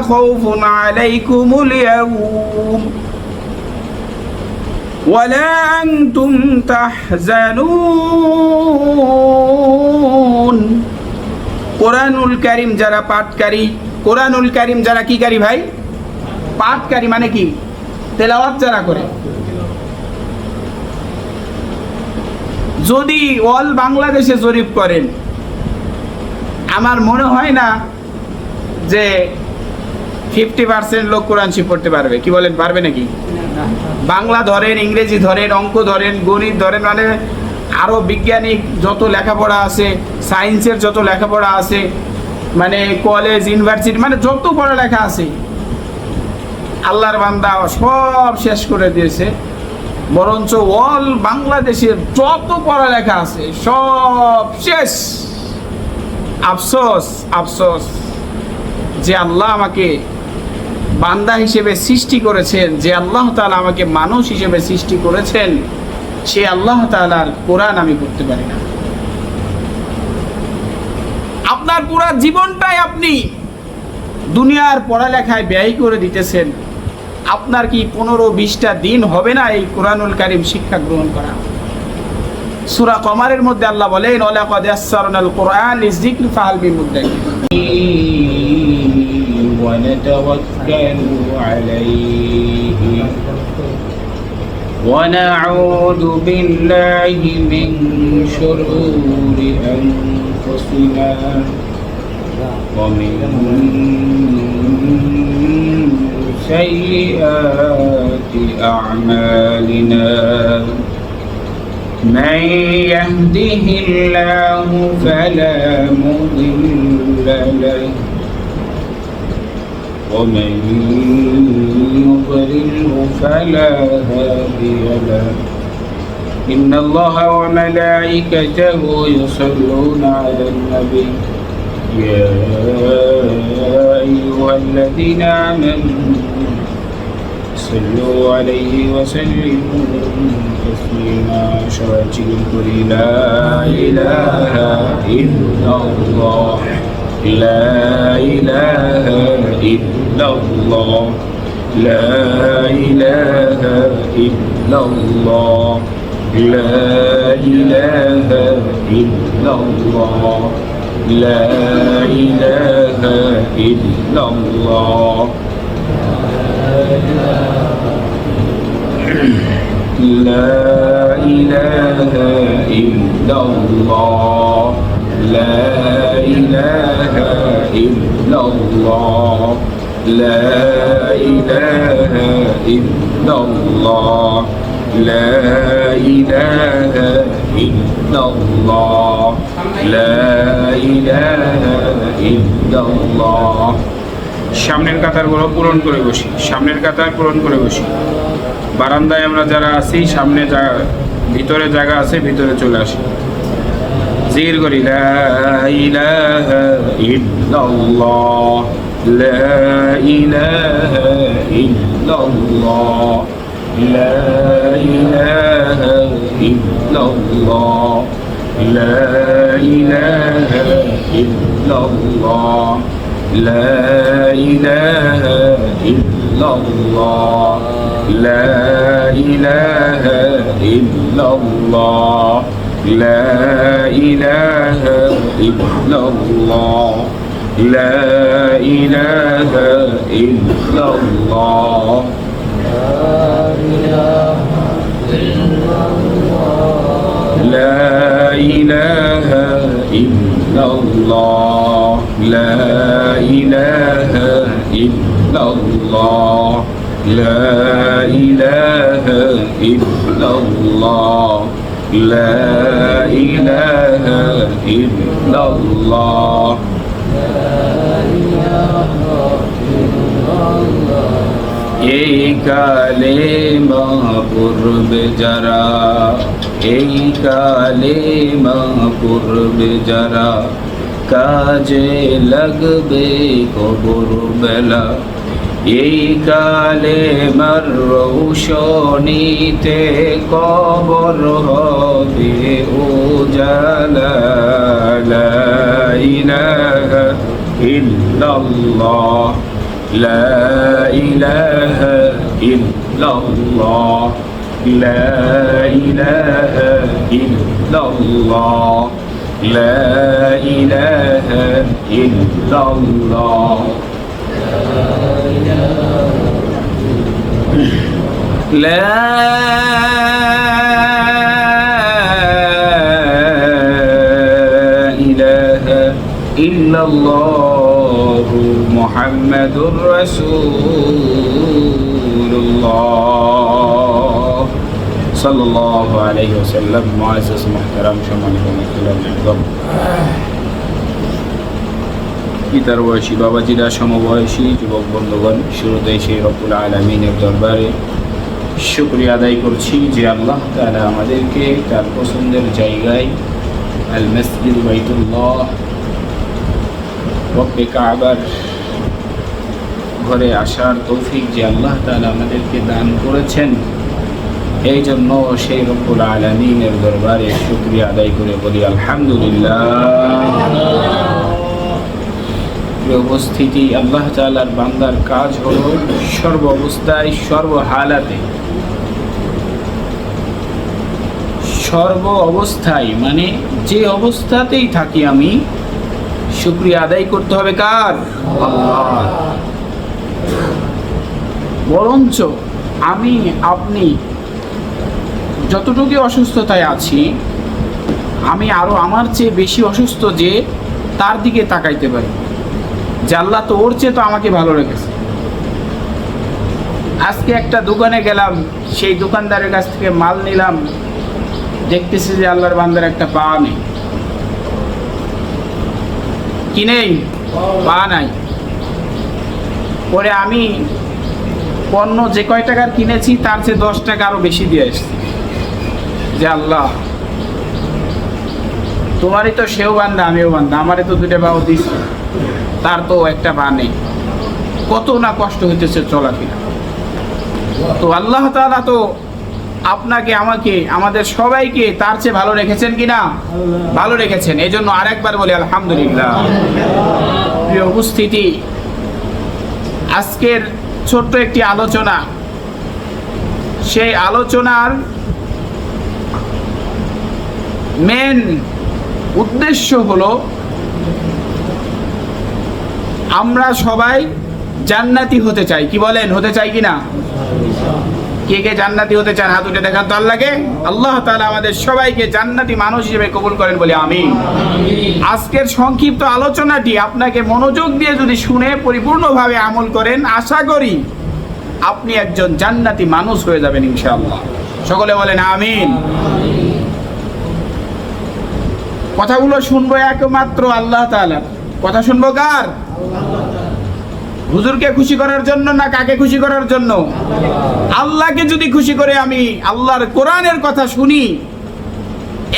খাউফুন আলাইকুমুল ইয়াউম ওয়ালা আনতুম তাহজানুন। কোরআনুল কারীম যারা পাঠকারী, কোরআনুল কারীম যারা কি কারী ভাই? পাঠকারী মানে কি? তেলাওয়াত যারা করে। যদি অল বাংলাদেশে জরিপ করেন, আমার মনে হয় না যে 50% লোক কোরআন শরীফ পড়তে পারবে। কি বলেন, পারবে নাকি? বাংলা ধরেন, ইংরেজি ধরেন, অঙ্ক ধরেন, গণিত ধরেন, মানে আরও বৈজ্ঞানিক যত লেখাপড়া আছে, সায়েন্সের যত লেখাপড়া আছে, মানে কলেজ ইউনিভার্সিটি, মানে যত পড়ালেখা আছে আল্লাহর বান্দা সব শেষ করে দিয়েছে। বরঞ্চ অল বাংলাদেশের যত পড়ালেখা আছে সব শেষ। আফসোস, আফসোস যে আল্লাহ আমাকে বান্দা হিসেবে সৃষ্টি করেছেন, যে আল্লাহ তাআলা আমাকে মানুষ হিসেবে সৃষ্টি করেছেন, সে আল্লাহ তাআলার কোরআন আমি পড়তে পারি না। আপনার পুরো জীবনটাই আপনি দুনিয়ার পড়ালেখায় ব্যয় করে দিতেছেন। আপনার কি 15-20টা দিন হবে না এই কোরআনুল কারীম শিক্ষা গ্রহণ করা? সূরা কমারের মধ্যে আল্লাহ বলেন, ওয়ালাকাদ ইয়াসসারনাল কুরআন লিযিকরি ফাহাল মিন মুদ্দাকির। ওয়া নাতাওয়াক্কালু আলাইহি ওয়া নাউযু বিল্লাহি মিন শুরুরি আনফুসিনা ওয়া মিন সাইয়্যাতি আ'মালিনা। من يهده الله فلا مضل له ومن يضلله فلا هادي له إن الله وملائكته يصلون على النبي يا أيها الذين آمنوا صلوا عليه وسلموا تسليما। شواجل قولي لا إله إلا الله لا إله إلا الله لا إله إلا الله لا إله إلا الله لا إله إلا الله لا إله إلا الله لا إله إلا الله لا إله إلا الله لا إله إلا الله لا إله إلا الله। সামনের কাতারগুলো পূরণ করে বসি, সামনের কাতার পূরণ করে বসি। বারান্দায় আমরা যারা আছি, সামনে ভিতরে জায়গা আছে, ভিতরে চলে আসি। জিকির করি লা ইলাহা ইল্লাল্লাহ লা ইলাহা ইল্লাল্লাহ লা ইলাহা ইল্লাল্লাহ লা ইলাহা ইল্লাল্লাহ لا إله إلا الله لا إله إلا الله لا إله إلا الله لا إله إلا الله لا إله إلا الله لا إله إلا الله لا إله إلا الله لا إله إلا الله এই কালেমা পড়বে যারা এই কালেমা পড়বে যারা কাজে লাগবে কবর বেলা এই কালেমার রৌশনীতে কবর হবে উজালা লা ইলাহা ইল্লাল্লাহ لا إله إلا الله لا إله إلا الله لا إله إلا الله لا إله إلا الله محمد رسول الله صلى الله عليه وسلم معزز محترم সম্মানিত মুসলিম পিতার বয়সী বাবাজিরা সমবয়সী যুবক বন্ধুগণ শুরুতেই সেই রব্বুল আলামিনের দরবারে শুকরিয়া আদায় করছি যে আল্লাহ তাআলা আমাদেরকে তার পছন্দের জায়গায় আল মসজিদ বাইতুল্লাহ রব্বে কাবার ঘরে আসার তৌফিক যে আল্লাহ তাআলা আমাদেরকে দান করেছেন, এই জন্য সেই রব্বুল আলামিনের দরবারে শুকরিয়া আদায় করে বলি আলহামদুলিল্লাহ। উপস্থিতি আল্লাহ তাআলার বান্দার কাজ হলো সর্ব অবস্থায় সর্ব হালাতে সর্ব অবস্থায় মানে যে অবস্থাতেই থাকি আমি শুকরিয়া আদায় করতে হবে কার? আল্লাহ। বরঞ্চ আমি আপনি যতটুকু অসুস্থতায় আছি আমি আরো আমার চেয়ে বেশি অসুস্থ যে তার দিকে তাকাইতে পারি যে আল্লাহ তো ওর চেয়ে তো আমাকে ভালো রেখেছে। আজকে একটা দোকানে গেলাম, সেই দোকানদারের কাছ থেকে মাল নিলাম, দেখতেছি যে আল্লাহর বান্দার একটা পা নেই, কি নেই? পা নাই। পরে আমি পণ্য যে কয় টাকার কিনেছি তার চেয়ে 10 টাকা আরো বেশি দিয়ে এসেছি যে আল্লাহ তোমারই তো সেও বান্দা আমিও বান্দা, আমারই তো 2টা পাও দিস, তার তো একটা পা নেই। কত না কষ্ট হইতেছে চলাফেরা। তো আল্লাহ তাআলা তো আপনাকে আমাকে আমাদের সবাইকে তার চেয়ে ভালো রেখেছেন কিনা? ভালো রেখেছেন, এই জন্য আরেকবার বলি আলহামদুলিল্লাহ। প্রিয় উপস্থিতি, আজকের ছোট্ট একটি আলোচনা, সেই আলোচনার মেন উদ্দেশ্য হলো আমরা সবাই জান্নাতি হতে চাই। কি বলেন, হতে চাই কিনা? কে কে জান্নাতি হতে চান হাত উঠে দেখান তো আল্লাহকে। আল্লাহ তাআলা আমাদের সবাইকে জান্নাতি মানুষ হিসেবে কবুল করেন বলে আমিন। আজকের সংক্ষিপ্ত আলোচনাটি আপনাকে মনোযোগ দিয়ে যদি শুনে পরিপূর্ণভাবে আমল করেন, আশা করি আপনি একজন জান্নাতি মানুষ হয়ে যাবেন ইনশাআল্লাহ। সকলে বলেন আমিন। কথাগুলো শুনবো একমাত্র আল্লাহ তাআলার কথা। শুনবো কার? হুজুরকে খুশি করার জন্য না কাকে খুশি করার জন্য? আল্লাহকে যদি খুশি করে আমি আল্লাহর কোরআনের কথা শুনি,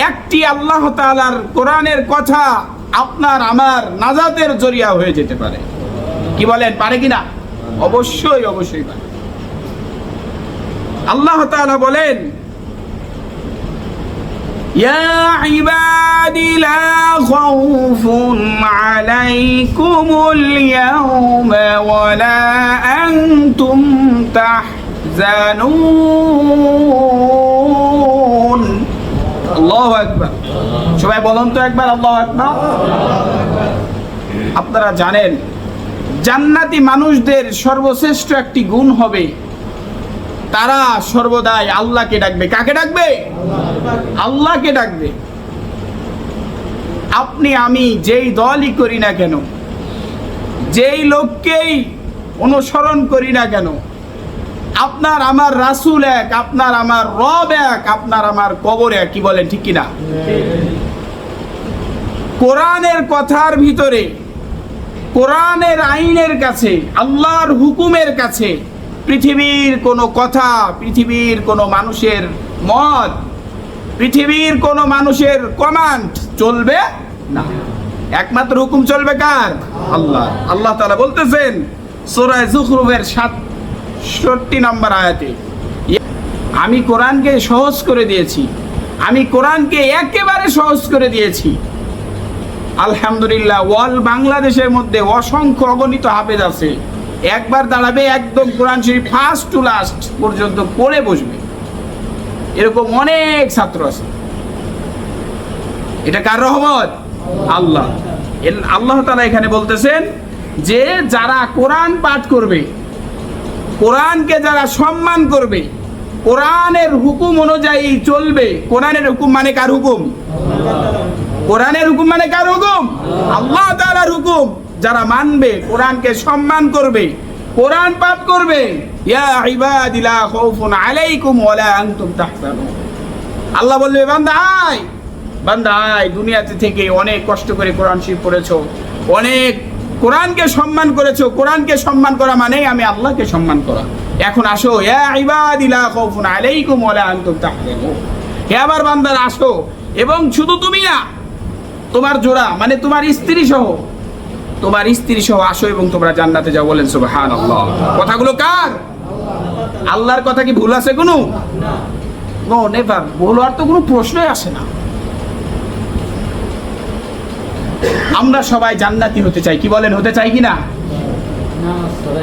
একটি আল্লাহ তাআলার কোরআনের কথা আপনার আমার নাজাতের জরিয়া হয়ে যেতে পারে। কি বলেন, পারে কিনা? অবশ্যই অবশ্যই পারে। আল্লাহ তাআলা বলেন, ইয়া ইবাদি লা খাউফুন আলাইকুমুল ইয়াওমা ওয়া লা আনতুম তাহজানুন। আল্লাহু আকবার। সবাই বলুন তো একবার আল্লাহু আকবার। আপনারা জানেন জান্নাতি মানুষদের সর্বশ্রেষ্ঠ একটি গুণ হবে তারা সর্বদাই আল্লাহকে ডাকবে। কাকে ডাকবে? আল্লাহকে ডাকবে। আপনি আমি যেই দলই করি না কেন, যেই লোককেই অনুসরণ করি না কেন, আপনার আমার রাসূল এক, আপনার আমার রব এক, আপনার আমার কবর এক। কি বলেন, ঠিক কিনা? কোরআনের কথার ভিতরে, কোরআনের আইনের কাছে, আল্লাহর হুকুমের কাছে পৃথিবীর কোনো কথা, পৃথিবীর কোনো মানুষের মত, পৃথিবীর কোনো মানুষের কমান্ড চলবে না। একমাত্র হুকুম চলবে কার? আল্লাহ। আল্লাহ তাআলা বলতেছেন সূরা যুখরুফের 67 নম্বর আয়াতে, আমি কোরআনকে সহজ করে দিয়েছি, আমি কোরআনকে একেবারে সহজ করে দিয়েছি। আলহামদুলিল্লাহ, ওয়াল বাংলাদেশের মধ্যে অসংখ্য অগণিত হাফেজ আছে, একবার দাঁড়াবে, একদম কোরআন শরীফ ফার্স্ট টু লাস্ট পর্যন্ত পড়ে বসবে। এরকম অনেক ছাত্র আছে। এটা কার রহমত? আল্লাহ। আল্লাহ তাআলা এখানে বলতেছেন যে যারা কোরআন পাঠ করবে, কোরআনকে যারা সম্মান করবে, কোরআনের হুকুম অনুযায়ী চলবে। কোরআনের হুকুম মানে কার হুকুম? কোরআনের হুকুম মানে কার হুকুম? আল্লাহ তাআলার হুকুম। যারা মানবে, কোরআনকে সম্মান করবে, কোরআন পাঠ করবে, ইয়া ইবাদি লা খাউফুন আলাইকুম ওয়া লা আনতুম তাহজানুন। আল্লাহ বলবে, বান্দা আয়, বান্দা আয়, দুনিয়াতে থেকে অনেক কষ্ট করে কোরআন শরীফ পড়েছো, অনেক কোরআনকে সম্মান করেছো। কোরআনকে সম্মান করা মানে আমি আল্লাহকে সম্মান করা। এখন আসো, ইয়া ইবাদি লা খাউফুন আলাইকুম ওয়া লা আনতুম তাহজানুন। হে আমার বান্দারা আসো, এবং শুধু তুমি না, তোমার জোড়া মানে তোমার স্ত্রী সহ, তোমার স্ত্রী সহ আসো এবং তোমরা জান্নাতে যাও। বলেন সুবহানাল্লাহ। কথাগুলো কার? আল্লাহর কথা কি ভুল আছে কোনো? No, never. ভুল হওয়ার তো কোনো প্রশ্নই আসে না। আমরা সবাই জান্নাতি হতে চাই, কি বলেন? হতে চাই কি না?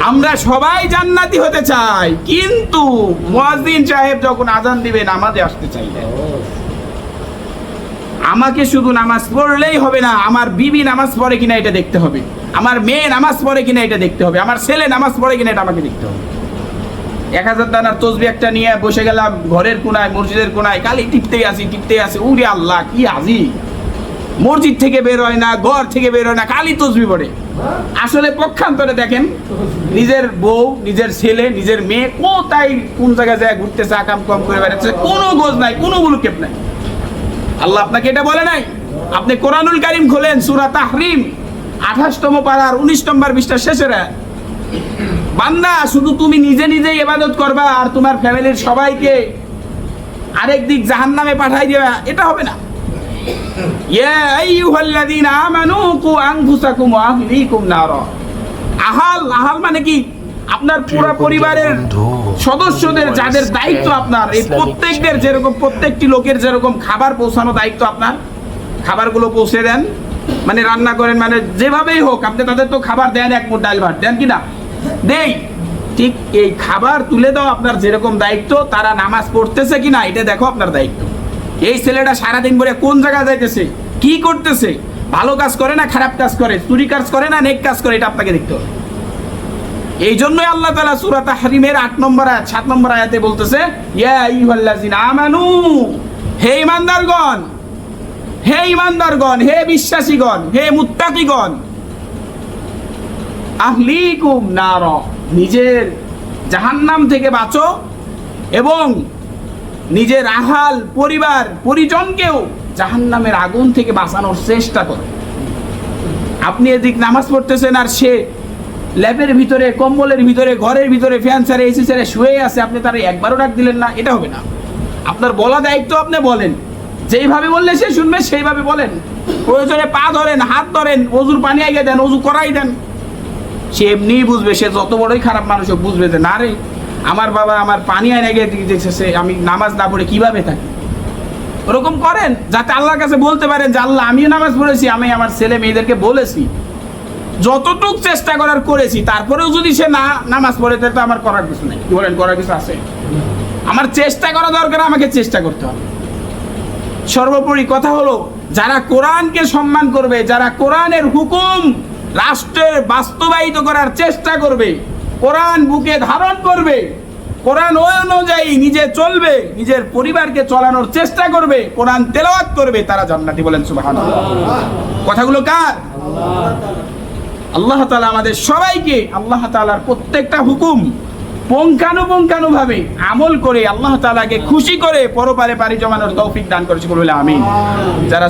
আমরা সবাই জান্নাতি হতে চাই, কিন্তু মুয়াজ্জিন সাহেব যখন আজান দিবে নামাজে আসতে চাই না। আমাকে শুধু নামাজ পড়লেই হবে না, আমার বিবি নামাজ পড়ে কিনা এটা দেখতে হবে, আমার মেয়ে নামাজ পড়ে কিনা এটা দেখতে হবে, আমার ছেলে নামাজ পড়ে কিনা এটা আমাকে দেখতে হবে। 1000 দানার তসবিহ একটা নিয়ে বসে গেলাম ঘরের কোনায়, মসজিদের কোনায়, খালি টিপতেই আসি। উরে আল্লাহ, কি আজি! মসজিদ থেকে বের হয় না, ঘর থেকে বের হয় না, খালি তসবিহ পড়ে। আসলে পক্ষান্তরে দেখেন, নিজের বউ, নিজের ছেলে, নিজের মেয়ে কোথায় কোন জায়গায় যায় ঘুরতেছে, আকাম কম করে বেড়াচ্ছে, কোনো গোজ নাই, কোনো বুলুকেপ নাই। আল্লাহ আপনাকে এটা বলে নাই? আপনি কোরআনুল কারীম খোলেন, সূরা তাহরিম 28তম পারার 19 নম্বর পৃষ্ঠার শেষের আয়াত। বান্দা, শুধু তুমি নিজে নিজেই ইবাদত করবা আর তোমার ফ্যামিলির সবাইকে আরেক দিক জাহান্নামে পাঠাই দিবা, এটা হবে না। ইয়া আইয়ুহাল্লাযীনা আমানু কু আনফুসাকুম ওয়া আহলিকুম নারা। আহাল মানে কি? আপনার পুরো পরিবারের সদস্যদের যাদের দায়িত্ব আপনার, এই প্রত্যেকদের যেরকম, প্রত্যেকটি লোকের যেরকম খাবার পৌঁছানো দায়িত্ব আপনার, খাবারগুলো পৌঁছে দেন, মানে রান্না করেন, মানে যেভাবেই হোক আপনি তাদের তো খাবার দেন, এক মুঠ ডাল ভাত দেন কি না? দেই। ঠিক এই খাবার তুলে দাও আপনার যেরকম দায়িত্ব, তারা নামাজ পড়তেছে কিনা এটা দেখো আপনার দায়িত্ব। এই ছেলেটা সারাদিন ভরে কোন জায়গায় যাইতেছে, কি করতেছে, ভালো কাজ করে না খারাপ কাজ করে, চুরি কাজ করে না নেক কাজ করে, এটা আপনাকে দেখতে হবে। এই জন্যই আল্লাহ তাআলা সূরা তাহরিমের 8 নম্বর আয়াত 7 নম্বর আয়াতে বলতেছে, ইয়া আইয়ুহাল্লাযীনা আমানু, হে ঈমানদারগণ, হে ঈমানদারগণ, হে বিশ্বাসীগণ, হে মুত্তাকিগণ, আহলিকুম নার, নিজের জাহান্নাম থেকে বাঁচো এবং নিজের আহাল, পরিবার, পরিজনকেও জাহান্নামের আগুন থেকে বাঁচানোর চেষ্টা করো। আপনি এদিক নামাজ পড়তেছেন আর সে ল্যাবের ভিতরে, কম্বলের ভিতরে, ঘরের ভিতরে ফ্যান ছাড়ে, এসি ছাড়ে শুয়ে আছে, আপনি তারা একবারও ডাক দিলেন না, এটা হবে না। আপনার বলা দায়িত্ব, আপনি বলেন, যেইভাবে বললে সে শুনবে সেইভাবে বলেন। প্রয়োজনে পা ধরেন, হাত ধরেন, ওযুর পানি আগে দেন, ওযু করাই দেন। সে এমনিই বুঝবে, সে যত বড়ই খারাপ মানুষ হোক বুঝবে যে না রে, আমার বাবা আমার পানি আইনে গিয়ে দিতেছে, আমি নামাজ না পড়ে কিভাবে থাকি। ওরকম করেন যাতে আল্লাহর কাছে বলতে পারেন যে আল্লাহ, আমিও নামাজ পড়েছি, আমি আমার ছেলে মেয়েদেরকে বলেছি, যতটুক চেষ্টা করার করেছি, তারপরেও যদি সে না নামাজ পড়ে তাহলে তো আমার করার কিছু নেই। কি বলেন? করার কিছু আছে? আমার চেষ্টা করা দরকার, আমাকে চেষ্টা করতে হবে। সর্বোপরি কথা হলো, যারা কোরআনকে সম্মান করবে, যারা কোরআনের হুকুম রাষ্ট্রের বাস্তবায়িত করার চেষ্টা করবে, কোরআন বুকে ধারণ করবে, কোরআন ওই অনুযায়ী নিজে চলবে, নিজের পরিবারকে চালানোর চেষ্টা করবে, কোরআন তেলাওয়াত করবে, তারা জান্নাতি। বলেন সুবহানাল্লাহ। কথাগুলো কার? আল্লাহ তাআলা আমাদের সবাইকে আল্লাহ তাআলার প্রত্যেকটা হুকুম পুঙ্খানুপুঙ্খানুভাবে আমল করে আল্লাহ তাআলাকে খুশি করে পরপারে পাড়ি জমানোর তৌফিক দান করেছে। বলে আমিন। যারা